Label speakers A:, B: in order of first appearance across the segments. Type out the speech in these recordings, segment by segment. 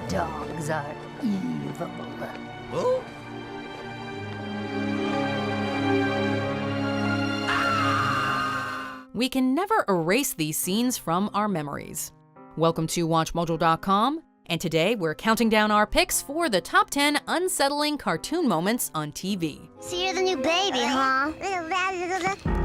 A: Dogs are evil.
B: Oh?
C: We can never erase these scenes from our memories. Welcome to WatchMojo.com, and today we're counting down our picks for the top 10 unsettling cartoon moments on TV.
D: So you're the new baby, huh?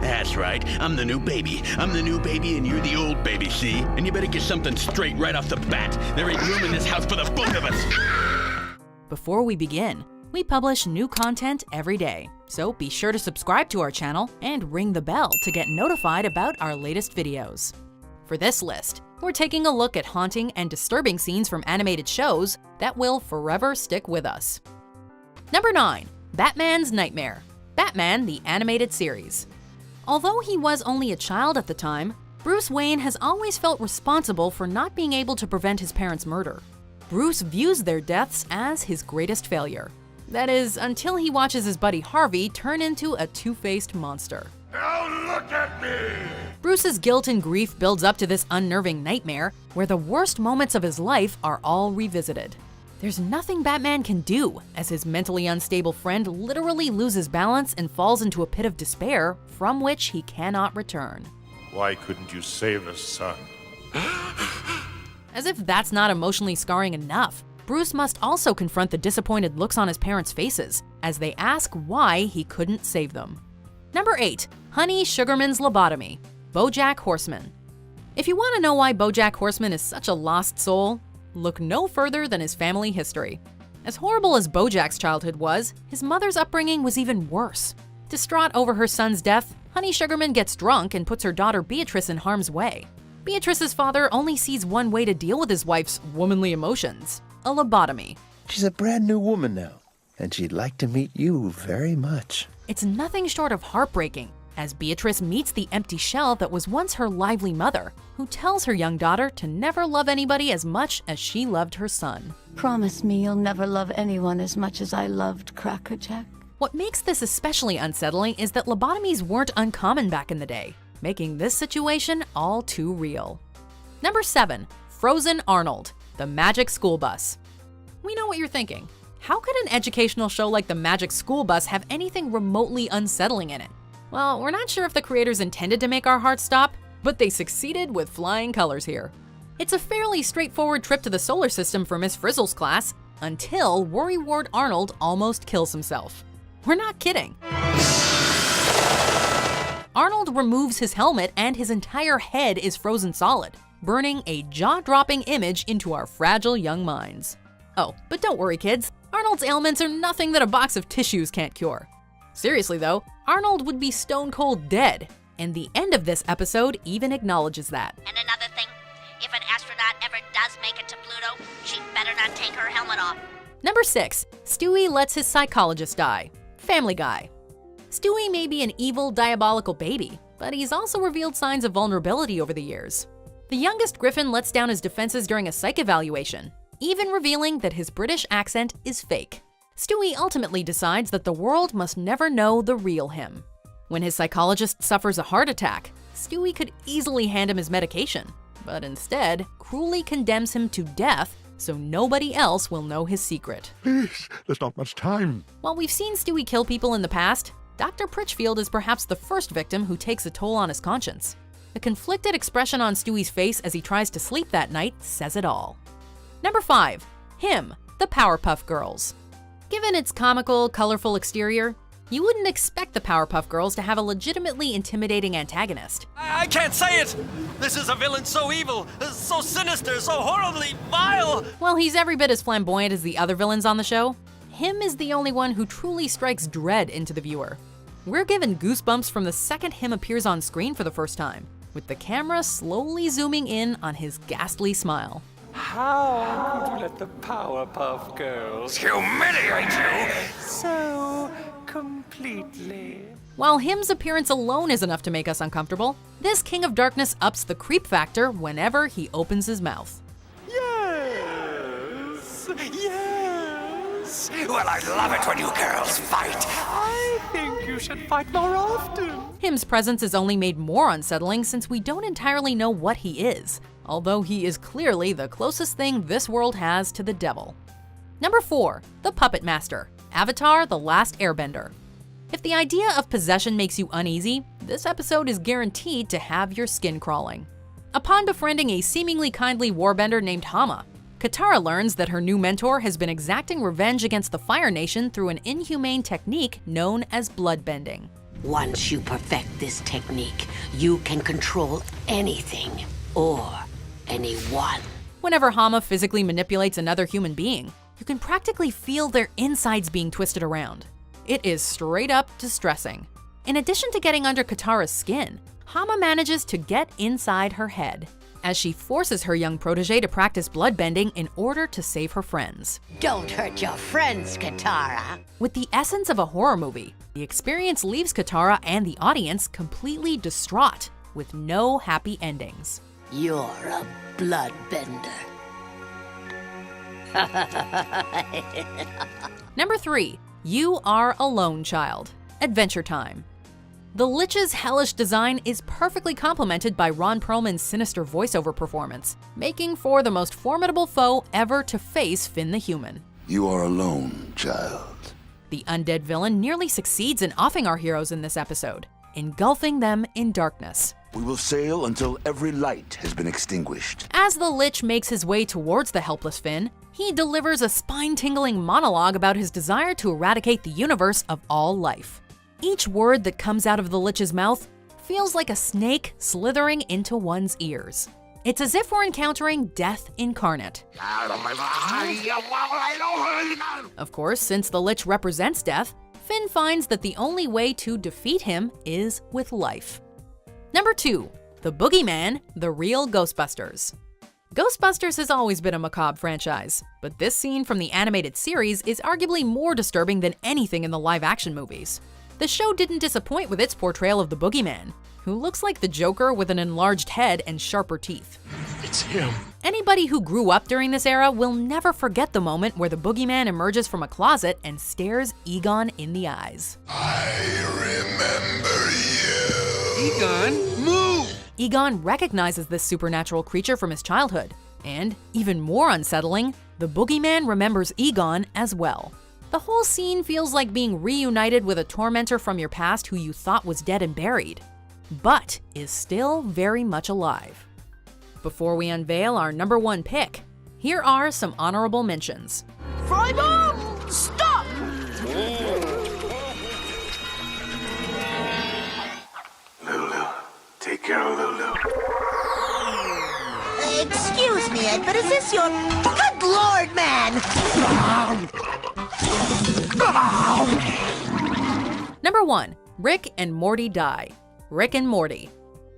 B: That's right. I'm the new baby. I'm the new baby and you're the old baby, see? And you better get something straight right off the bat. There ain't room in this house for the both of us.
C: Before we begin, we publish new content every day, so be sure to subscribe to our channel and ring the bell to get notified about our latest videos. For this list, we're taking a look at haunting and disturbing scenes from animated shows that will forever stick with us. Number 9. Batman's Nightmare. Batman, the animated series. Although he was only a child at the time, Bruce Wayne has always felt responsible for not being able to prevent his parents' murder. Bruce views their deaths as his greatest failure. That is, until he watches his buddy Harvey turn into a two-faced monster.
E: Now look at me!
C: Bruce's guilt and grief builds up to this unnerving nightmare where the worst moments of his life are all revisited. There's nothing Batman can do as his mentally unstable friend literally loses balance and falls into a pit of despair from which he cannot return.
E: Why couldn't you save us, son?
C: As if that's not emotionally scarring enough, Bruce must also confront the disappointed looks on his parents' faces as they ask why he couldn't save them. Number 8. Honey Sugarman's Lobotomy. BoJack Horseman. If you want to know why BoJack Horseman is such a lost soul, look no further than his family history. As horrible as BoJack's childhood was, his mother's upbringing was even worse. Distraught over her son's death, Honey Sugarman gets drunk and puts her daughter Beatrice in harm's way. Beatrice's father only sees one way to deal with his wife's womanly emotions: a lobotomy.
F: She's a brand new woman now, and she'd like to meet you very much.
C: It's nothing short of heartbreaking, as Beatrice meets the empty shell that was once her lively mother, who tells her young daughter to never love anybody as much as she loved her son.
A: Promise me you'll never love anyone as much as I loved Cracker Jack.
C: What makes this especially unsettling is that lobotomies weren't uncommon back in the day, making this situation all too real. Number 7. Frozen Arnold, the Magic School Bus. We know what you're thinking. How could an educational show like the Magic School Bus have anything remotely unsettling in it? Well, we're not sure if the creators intended to make our hearts stop, but they succeeded with flying colors here. It's a fairly straightforward trip to the solar system for Miss Frizzle's class, until worrywart Arnold almost kills himself. We're not kidding. Arnold removes his helmet and his entire head is frozen solid, burning a jaw-dropping image into our fragile young minds. Oh, but don't worry, kids. Arnold's ailments are nothing that a box of tissues can't cure. Seriously though, Arnold would be stone cold dead, and the end of this episode even acknowledges that.
D: And another thing, if an astronaut ever does make it to Pluto, she'd better not take her helmet off.
C: Number 6. Stewie lets his psychologist die. Family Guy. Stewie may be an evil, diabolical baby, but he's also revealed signs of vulnerability over the years. The youngest Griffin lets down his defenses during a psych evaluation, even revealing that his British accent is fake. Stewie ultimately decides that the world must never know the real him. When his psychologist suffers a heart attack, Stewie could easily hand him his medication, but instead cruelly condemns him to death so nobody else will know his secret.
E: Please, there's not much time.
C: While we've seen Stewie kill people in the past, Dr. Pritchfield is perhaps the first victim who takes a toll on his conscience. The conflicted expression on Stewie's face as he tries to sleep that night says it all. Number 5. Him, the Powerpuff Girls. Given its comical, colorful exterior, you wouldn't expect the Powerpuff Girls to have a legitimately intimidating antagonist.
G: I can't say it! This is a villain so evil, so sinister, so horribly vile!
C: While he's every bit as flamboyant as the other villains on the show, Him is the only one who truly strikes dread into the viewer. We're given goosebumps from the second Him appears on screen for the first time, with the camera slowly zooming in on his ghastly smile.
G: How could you let the Powerpuff Girls humiliate you so completely?
C: While Him's appearance alone is enough to make us uncomfortable, this King of Darkness ups the creep factor whenever he opens his mouth.
G: Yes! Yes! Well, I love it when you girls fight. I think you should fight more often.
C: Him's presence is only made more unsettling since we don't entirely know what he is, although he is clearly the closest thing this world has to the devil. Number 4. The Puppet Master, Avatar: The Last Airbender. If the idea of possession makes you uneasy, this episode is guaranteed to have your skin crawling. Upon befriending a seemingly kindly warbender named Hama, Katara learns that her new mentor has been exacting revenge against the Fire Nation through an inhumane technique known as bloodbending.
H: Once you perfect this technique, you can control anything or anyone.
C: Whenever Hama physically manipulates another human being, you can practically feel their insides being twisted around. It is straight up distressing. In addition to getting under Katara's skin, Hama manages to get inside her head, as she forces her young protege to practice bloodbending in order to save her friends.
H: Don't hurt your friends, Katara.
C: With the essence of a horror movie, the experience leaves Katara and the audience completely distraught, with no happy endings.
H: You're a bloodbender.
C: Number 3. You Are a Lone Child, Adventure Time. The Lich's hellish design is perfectly complemented by Ron Perlman's sinister voiceover performance, making for the most formidable foe ever to face Finn the Human.
I: You are alone, child.
C: The undead villain nearly succeeds in offing our heroes in this episode, engulfing them in darkness.
I: We will sail until every light has been extinguished.
C: As the Lich makes his way towards the helpless Finn, he delivers a spine-tingling monologue about his desire to eradicate the universe of all life. Each word that comes out of the Lich's mouth feels like a snake slithering into one's ears. It's as if we're encountering death incarnate. Of course, since the Lich represents death, Finn finds that the only way to defeat him is with life. Number 2. The Boogeyman, The Real Ghostbusters. Ghostbusters has always been a macabre franchise, but this scene from the animated series is arguably more disturbing than anything in the live-action movies. The show didn't disappoint with its portrayal of the Boogeyman, who looks like the Joker with an enlarged head and sharper teeth.
E: It's him.
C: Anybody who grew up during this era will never forget the moment where the Boogeyman emerges from a closet and stares Egon in the eyes.
I: I remember you.
G: Egon, move!
C: Egon recognizes this supernatural creature from his childhood, and, even more unsettling, the Boogeyman remembers Egon as well. The whole scene feels like being reunited with a tormentor from your past who you thought was dead and buried, but is still very much alive. Before we unveil our number 1 pick, here are some honorable mentions.
H: Freiburg, stop!
I: Lulu, take care of Lulu.
H: Excuse me, but is this your... Good Lord, man!
C: Number 1. Rick and Morty Die. Rick and Morty.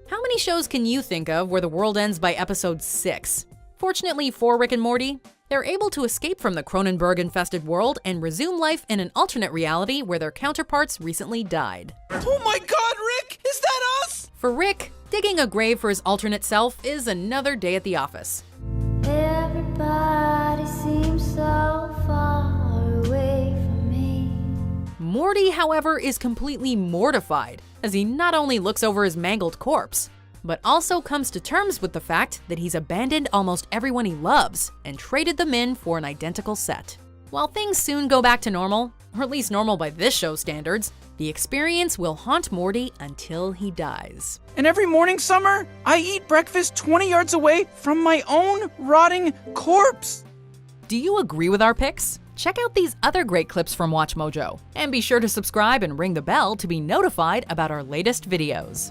C: How many shows can you think of where the world ends by episode 6? Fortunately for Rick and Morty, they're able to escape from the Cronenberg-infested world and resume life in an alternate reality where their counterparts recently died.
G: Oh my god, Rick! Is that us?
C: For Rick, digging a grave for his alternate self is another day at the office.
A: Everybody seems so far away from me.
C: Morty, however, is completely mortified as he not only looks over his mangled corpse, but also comes to terms with the fact that he's abandoned almost everyone he loves and traded them in for an identical set. While things soon go back to normal, or at least normal by this show's standards, the experience will haunt Morty until he dies.
J: And every morning, Summer, I eat breakfast 20 yards away from my own rotting corpse.
C: Do you agree with our picks? Check out these other great clips from WatchMojo, and be sure to subscribe and ring the bell to be notified about our latest videos.